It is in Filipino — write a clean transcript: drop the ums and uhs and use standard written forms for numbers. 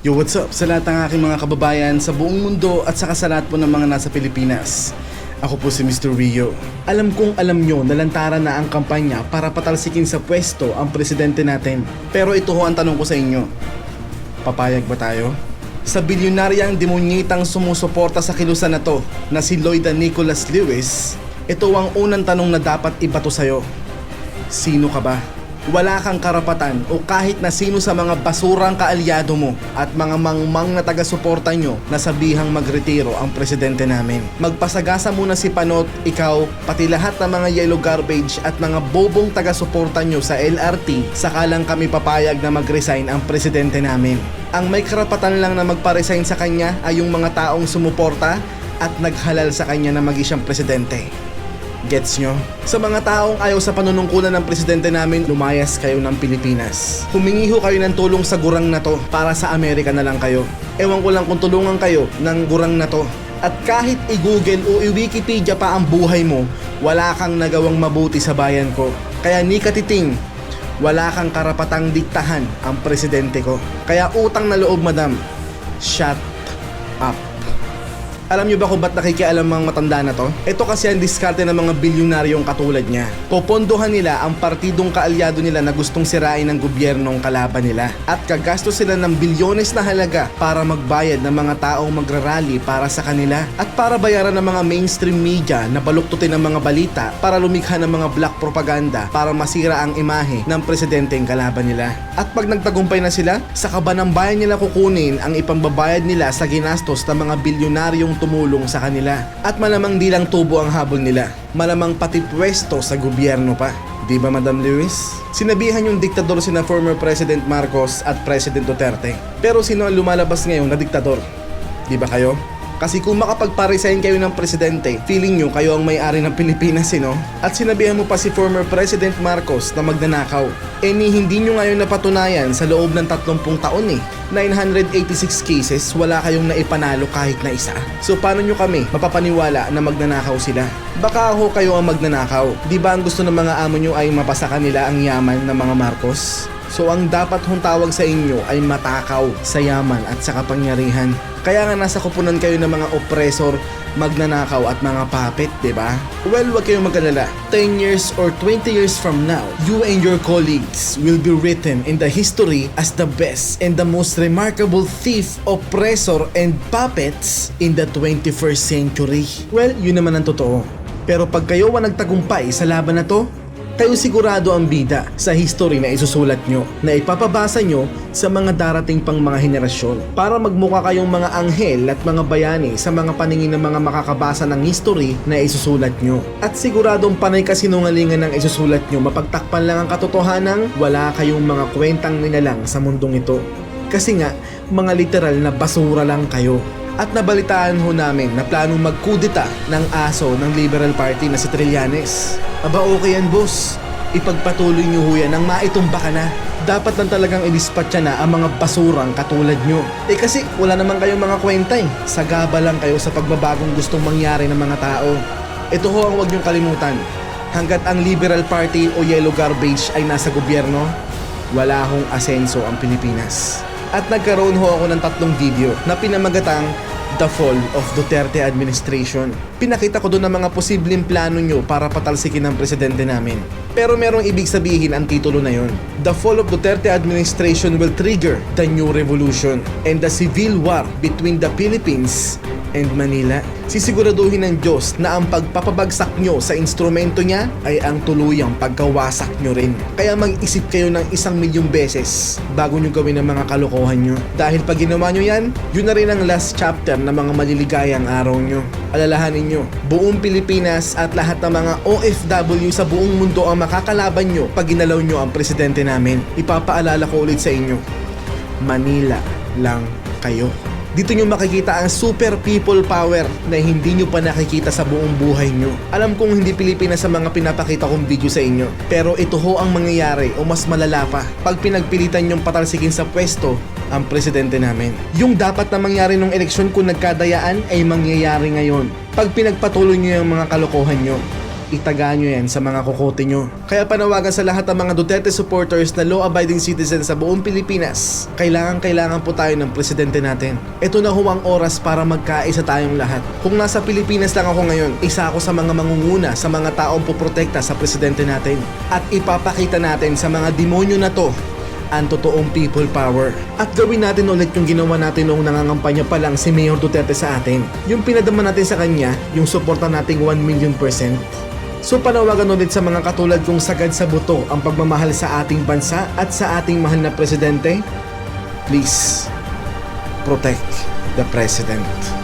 Yo, what's up sa lahat ng aking mga kababayan sa buong mundo at saka sa lahat po ng mga nasa Pilipinas. Ako po si Mr. Rio. Alam kong alam nyo na lantaran na ang kampanya para patalsikin sa pwesto ang presidente natin. Pero ito ho ang tanong ko sa inyo. Papayag ba tayo? Sa bilyonaryang demonyitang sumusuporta sa kilusan na to na si Loida Nicholas Lewis, ito ang unang tanong na dapat ibato sa'yo. Sino ka ba? Wala kang karapatan o kahit na sino sa mga basurang kaalyado mo at mga mangmang na taga-suporta nyo na sabihang magretiro ang presidente namin. Magpasagasa muna si Panot, ikaw, pati lahat ng mga yellow garbage at mga bobong taga-suporta nyo sa LRT, saka lang kami papayag na mag-resign ang presidente namin. Ang may karapatan lang na magpa-resign sa kanya ay yung mga taong sumuporta at naghalal sa kanya na maging siyang presidente. Gets nyo? Sa mga taong ayaw sa panunungkulan ng presidente namin, lumayas kayo ng Pilipinas. Humingi ho kayo ng tulong sa gurang na to para sa Amerika na lang kayo. Ewan ko lang kung tulungan kayo ng gurang na to. At kahit i-Google o i-Wikipedia pa ang buhay mo, wala kang nagawang mabuti sa bayan ko. Kaya ni katiting, wala kang karapatang diktahan ang presidente ko. Kaya utang na loob, madam, shut up. Alam nyo ba kung ba't nakikialam ang matanda na to? Ito kasi ang diskarte ng mga bilyonaryong katulad niya. Popondohan nila ang partidong kaalyado nila na gustong sirain ng gobyernong kalaban nila. At gagastos sila ng bilyones na halaga para magbayad ng mga taong magrarally para sa kanila. At para bayaran ng mga mainstream media na baluktutin ng mga balita para lumikha ng mga black propaganda para masira ang imahe ng presidenteng kalaban nila. At pag nagtagumpay na sila, sa kaban ng bayan nila kukunin ang ipambabayad nila sa ginastos ng mga bilyonaryong tumulong sa kanila. At malamang di lang tubo ang habol nila, malamang pati pwesto sa gobyerno pa. Di ba, Madam Lewis? Sinabihan yung diktador sina former President Marcos at President Duterte. Pero sino ang lumalabas ngayon na diktador? Di ba kayo? Kasi kung makapagpa-resign kayo ng presidente, feeling nyo kayo ang may-ari ng Pilipinas, no? At sinabihan mo pa si former President Marcos na magnanakaw. Hindi nyo ngayon napatunayan sa loob ng 30 taon 986 cases, wala kayong naipanalo kahit na isa. So paano nyo kami mapapaniwala na magnanakaw sila? Baka ako kayo ang magnanakaw. Di ba ang gusto ng mga amo nyo ay mapasa kanila ang yaman ng mga Marcos? So ang dapat hong tawag sa inyo ay matakaw sa yaman at sa kapangyarihan. Kaya nga nasa kupunan kayo ng mga oppressor, magnanakaw at mga puppet, diba? Well, wag kayong mag-alala. 10 years or 20 years from now, you and your colleagues will be written in the history as the best and the most remarkable thief, oppressor, and puppets in the 21st century. Well, yun naman ang totoo. Pero pag kayo ang nagtagumpay sa laban na to, kayo sigurado ang bida sa history na isusulat nyo, na ipapabasa nyo sa mga darating pang mga henerasyon para magmukha kayong mga anghel at mga bayani sa mga paningin ng mga makakabasa ng history na isusulat nyo. At siguradong panay kasinungalingan ng isusulat nyo, mapagtakpan lang ang katotohanan, wala kayong mga kwentang nilalang sa mundong ito. Kasi nga, mga literal na basura lang kayo. At nabalitaan ho namin na planong magkudeta ng aso ng Liberal Party na si Trillanes. Aba, okay yan, boss. Ipagpatuloy nyo ho yan nang maitumba ka na. Dapat lang talagang i-dispatcha na ang mga basurang katulad nyo. Kasi wala naman kayong mga kwenta Sagaba lang kayo sa pagbabagong gustong mangyari ng mga tao. Ito ho ang huwag nyong kalimutan. Hanggat ang Liberal Party o Yellow Garbage ay nasa gobyerno, wala hong asenso ang Pilipinas. At nagkaroon ho ako ng 3 video na pinamagatang The Fall of Duterte Administration. Pinakita ko doon ang mga posibleng plano nyo para patalsikin ang presidente namin. Pero merong ibig sabihin ang titulo na yon. The Fall of Duterte Administration will trigger the new revolution and the civil war between the Philippines and Manila. Sisiguraduhin ng Diyos na ang pagpapabagsak nyo sa instrumento niya ay ang tuluyang pagkawasak nyo rin. Kaya mag-isip kayo ng 1,000,000 beses bago nyo gawin ang mga kalokohan nyo. Dahil pag ginawa nyo yan, yun na rin ang last chapter ng mga maliligayang araw nyo. Alalahanin nyo, buong Pilipinas at lahat ng mga OFW sa buong mundo ang makakalaban nyo pag ginalaw nyo ang presidente namin. Ipapaalala ko ulit sa inyo, Manila lang kayo. Dito nyo makikita ang super people power na hindi nyo pa nakikita sa buong buhay nyo. Alam kong hindi Pilipinas sa mga pinapakita kong video sa inyo, pero ito ho ang mangyayari o mas malala pa pag pinagpilitan nyong patalsikin sa pwesto ang presidente namin. Yung dapat na mangyari nung eleksyon kung nagkadayaan ay mangyayari ngayon pag pinagpatuloy nyo yung mga kalokohan nyo. itaga nyo yan sa mga kokote nyo. Kaya panawagan sa lahat ng mga Duterte supporters na law-abiding citizens sa buong Pilipinas, kailangan po tayo ng presidente natin. Ito na ho ang oras para magkaisa tayong lahat. Kung nasa Pilipinas lang ako ngayon, isa ako sa mga mangunguna sa mga taong puprotekta sa presidente natin. At ipapakita natin sa mga demonyo na to ang totoong people power. At gawin natin ulit yung ginawa natin noong nangangampanya pa lang si Mayor Duterte sa atin. Yung pinadama natin sa kanya, yung suporta nating 1,000,000%. So panawagan ulit sa mga katulad kong sagad sa buto ang pagmamahal sa ating bansa at sa ating mahal na presidente. Please, protect the president.